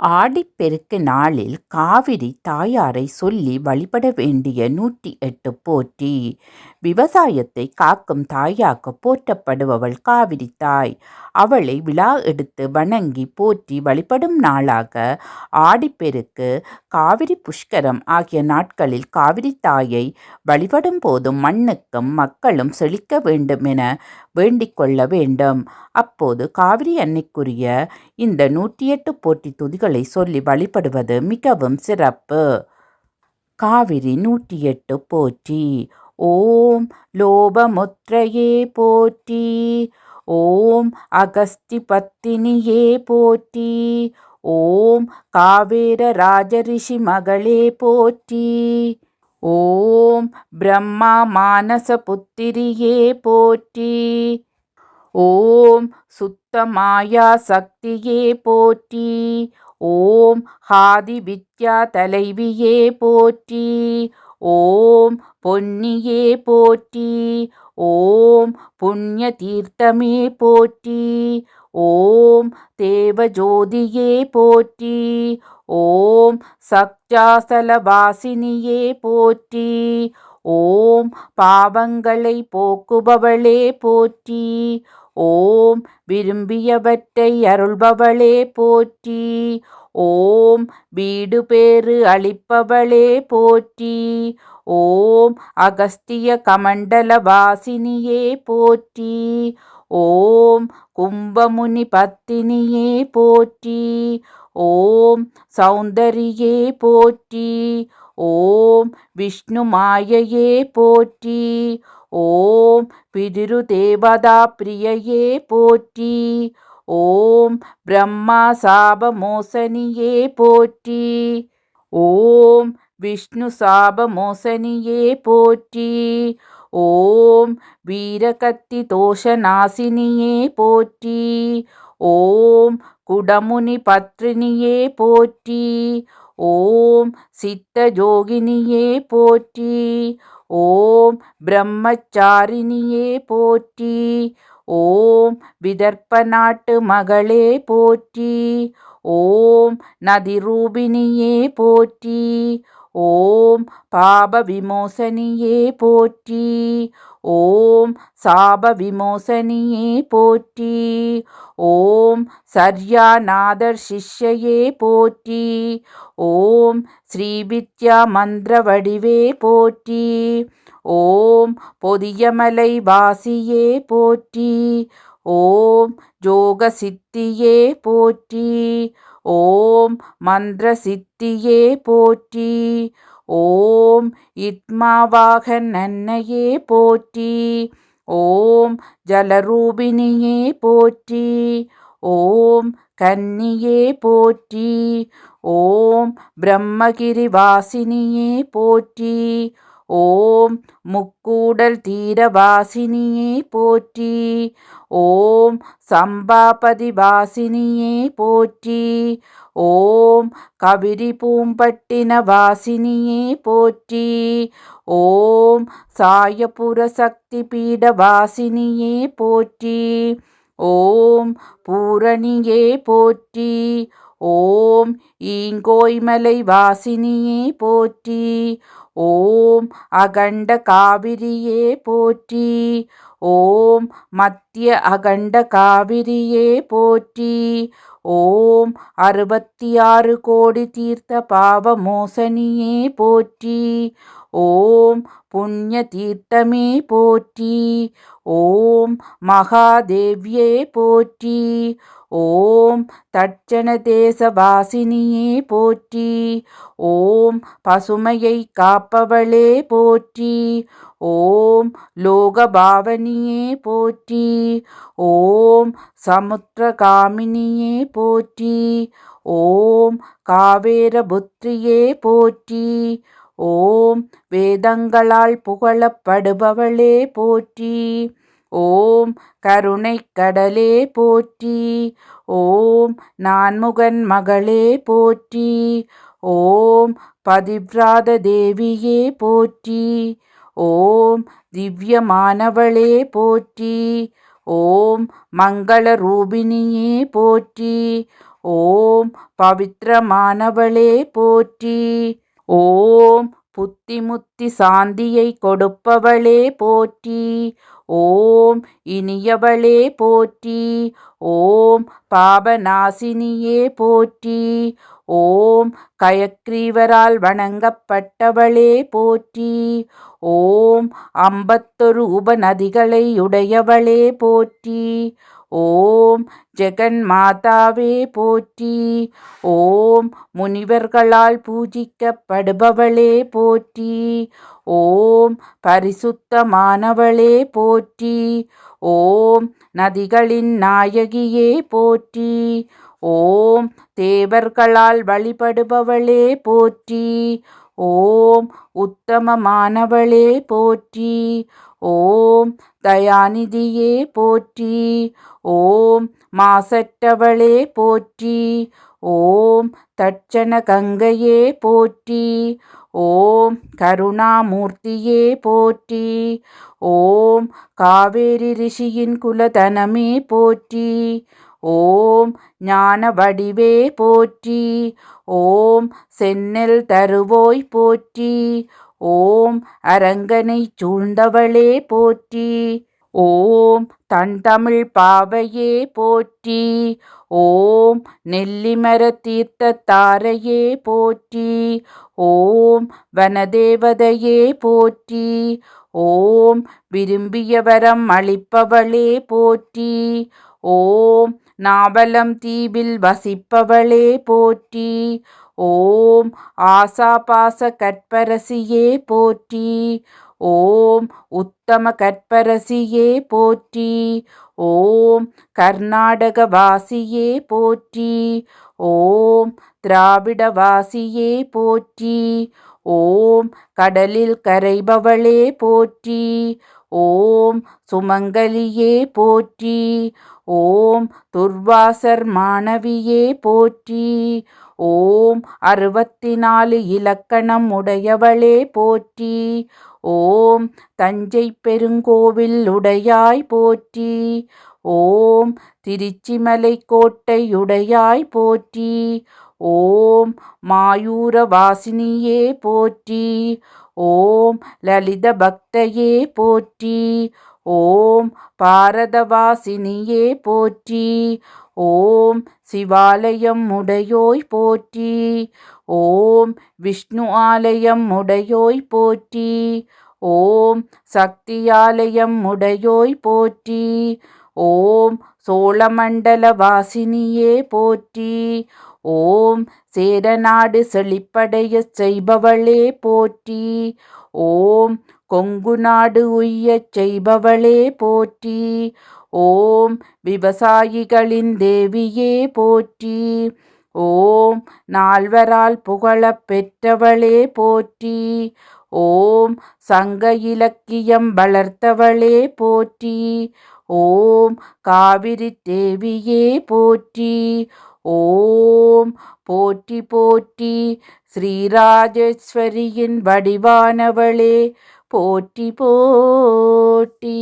ஆடிப்பெருக்கு நாளில் காவிரி தாயாரை சொல்லி வழிபட வேண்டிய 108 போற்றி. விவசாயத்தை காக்கும் தாயாக போற்றப்படுபவள் காவிரி தாய். அவளை விழா எடுத்து வணங்கி போற்றி வழிபடும் நாளாக ஆடிப்பெருக்கு, காவிரி புஷ்கரம் ஆகிய நாட்களில் காவிரி தாயை வழிபடும் போதும் மண்ணுக்கும் மக்களும் செழிக்க வேண்டுமென வேண்டிக் கொள்ள வேண்டும். அப்போது காவிரி அன்னைக்குரிய இந்த 108 போற்றி துதிகளை சொல்லி வழிபடுவது மிகவும் சிறப்பு. காவிரி 108 போற்றி. ஓம் லோபமுத்ரையே போற்றி. ஓம் அகஸ்தி பத்தினியே போற்றி. ஓம் காவேர ராஜரிஷி மகளே போற்றி. ஓம் பிரம்மா மானச புத்திரியே போற்றி. ஓம் சுத்த மாயா சக்தியே போற்றி. ஓம் ஹாதி வித்யா தலைவியே போற்றி. ஓம் பொன்னியே போற்றி. ஓம் புண்ணிய தீர்த்தமே போற்றி. ஓம் தேவஜோதியே போற்றி. ஓம் சக்ஜாசல வாசினியே போற்றி. ஓம் பாவங்களை போக்குபவளே போற்றி. ஓம் விரும்பியவற்றை அருள்பவளே போற்றி. ஓம் வீடு பேறு அளிப்பவளே போற்றி. ஓம் அகஸ்திய கமண்டல வாசினியே போற்றி. ஓம் கும்பமுனி பத்தினியே போற்றி. ஓம் சௌந்தரியே போற்றி. ஓம் விஷ்ணு மாயையே போற்றி. ஓம் பிதிரு தேவதா பிரியையே போற்றி. ஓம் பிரம்மா சாப மோசனியே போற்றி. ஓம் விஷ்ணு சாப மோசனியே போற்றி. ஓம் வீரகத்தி தோஷ நாசினியே போற்றி. ஓம் குடமுனி பத்ரினியே போற்றி. ஓம் சித்த ஜோகினியே போற்றி. ஓம் பிரம்மச்சாரிணியே போற்றி. ஓம் விதர்ப்ப நாட்டு மகளே போற்றி. ஓம் நதிரூபிணியே போற்றி. ஓம் பாப விமோசனியே போற்றி. ஓம் சாப விமோசனியே போற்றி. ஓம் சர்யாநாதர் சிஷ்யையே போற்றி. ஓம் ஸ்ரீவித்யா மந்திர வடிவே போற்றி. ஓம் பொதியமலை வாசியே போற்றி. ஓம் ஜோக சித்தியே போற்றி. ஓம் மந்திர சித்தியே போற்றி. ஓம் இத்மாவாகன் அன்னையே போற்றி. ஓம் ஜலரூபிணியே போற்றி. ஓம் கன்னியே போற்றி. ஓம் பிரம்மகிரி வாசினியே போற்றி. ஓம் முக்கூடல் தீரவாசினியே போற்றி. ஓம் சம்பாபதி வாசினியே போற்றி. ஓம் கவிரி பூம்பட்டின வாசினியே போற்றி. ஓம் சாயபுர சக்தி பீட வாசினியே போற்றி. ஓம் பூரணியே போற்றி. ஓம் ஈங்கோய்மலை வாசினியே போற்றி. ஓம் அகண்ட காவிரியே போற்றி. ஓம் மத்திய அகண்ட காவிரியே போற்றி. ஓம் 66 கோடி தீர்த்த பாவ மோசனியே போற்றி. ஓம் புண்ணிய தீர்த்தமே போற்றி. ஓம் மகாதேவ்யே போற்றி. ஓம் தட்சண தேச வாசினியே போற்றி. ஓம் பசுமையை காப்பவளே போற்றி. ஓம் லோகபாவனியே போற்றி. ஓம் சமுத்திரகாமினியே போற்றி. ஓம் காவேரபுத்திரியே போற்றி. ஓம் வேதங்களால் புகழப்படுபவளே போற்றி. ஓம் கருணை கடலே போற்றி. ஓம் நான்முகன் மகளே போற்றி. ஓம் பதிவ்ராத தேவியே போற்றி. ஓம் திவ்யமானவளே போற்றி. ஓம் மங்கள ரூபிணியே போற்றி. ஓம் பவித்திரமானவளே போற்றி. ஓம் புத்தி முத்தி சாந்தியை கொடுப்பவளே போற்றி. ஓம் இனியவளே போற்றி. ஓம் பாபநாசினியே போற்றி. ஓம் கயக்ரீவரால் வணங்கப்பட்டவளே போற்றி. ஓம் 51 உபநதிகளை உடையவளே போற்றி. ஓம் ஜெகன் மாதாவே போற்றி. ஓம் முனிவர்களால் பூஜிக்கப்படுபவளே போற்றி. ஓம் பரிசுத்தமானவளே போற்றி. ஓம் நதிகளின் நாயகியே போற்றி. ஓம் தேவர்களால் வழிபடுபவளே போற்றி. ஓம் உத்தமமானவளே போற்றி. ஓம் தயாநிதியே போற்றி. ஓம் மாசற்றவளே போற்றி. ஓம் தட்சண கங்கையே போற்றி. ஓம் கருணாமூர்த்தியே போற்றி. ஓம் காவேரி ரிஷியின் குலதனமே போற்றி. ஓம் ஞான வடிவே போற்றி. ஓம் செந்நெல் தருவோய் போற்றி. ஓம் அரங்கனை சூழ்ந்தவளே போற்றி. ஓம் தன் தமிழ் பாவையே போற்றி. ஓம் நெல்லிமர தீர்த்த தாரையே போற்றி. ஓம் வனதேவதையே போற்றி. ஓம் விரும்பிய வரம் அளிப்பவளே போற்றி. ஓம் நாவலம் தீவில் வசிப்பவளே போற்றி. ஓம் ஆசாபாச கற்பரசியே போற்றி. ஓம் உத்தம கற்பரசியே போற்றி. ஓம் கர்நாடக வாசியே போற்றி. ஓம் திராவிட வாசியே போற்றி. ஓம் கடலில் கரைபவளே போற்றி. ஓம் சுமங்கலியே போற்றி. ஓம் துர்வாசர் மாணவியே போற்றி. ஓம் 64 இலக்கணம் உடையவளே போற்றி. ஓம் தஞ்சை பெருங்கோவில் உடையாய் போற்றி. ஓம் திருச்சிமலை கோட்டையுடையாய் போற்றி. ஓம் மாயூர வாசினியே போற்றி. ஓம் லலித பக்தையே போற்றி. ஓம் பாரதவாசினியே போற்றி. ஓம் சிவாலயம் உடையோய் போற்றி. ஓம் விஷ்ணு ஆலயம் உடையோய் போற்றி. ஓம் சக்தியாலயம் உடையோய் போற்றி. ஓம் சோழமண்டல வாசினியே போற்றி. ஓம் சேரநாடு செழிப்படையச் செய்பவளே போற்றி. ஓம் கொங்கு நாடு உய்யச் செய்பவளே போற்றி. ஓம் விவசாயிகளின் தேவியே போற்றி. ஓம் நால்வரால் புகழப் பெற்றவளே போற்றி. ஓம் சங்க இலக்கியம் வளர்த்தவளே போற்றி. ஓம் காவிரி தேவியே போற்றி. ஓம் போற்றி போற்றி. ஸ்ரீராஜேஸ்வரியின் வடிவானவளே போற்றி போற்றி.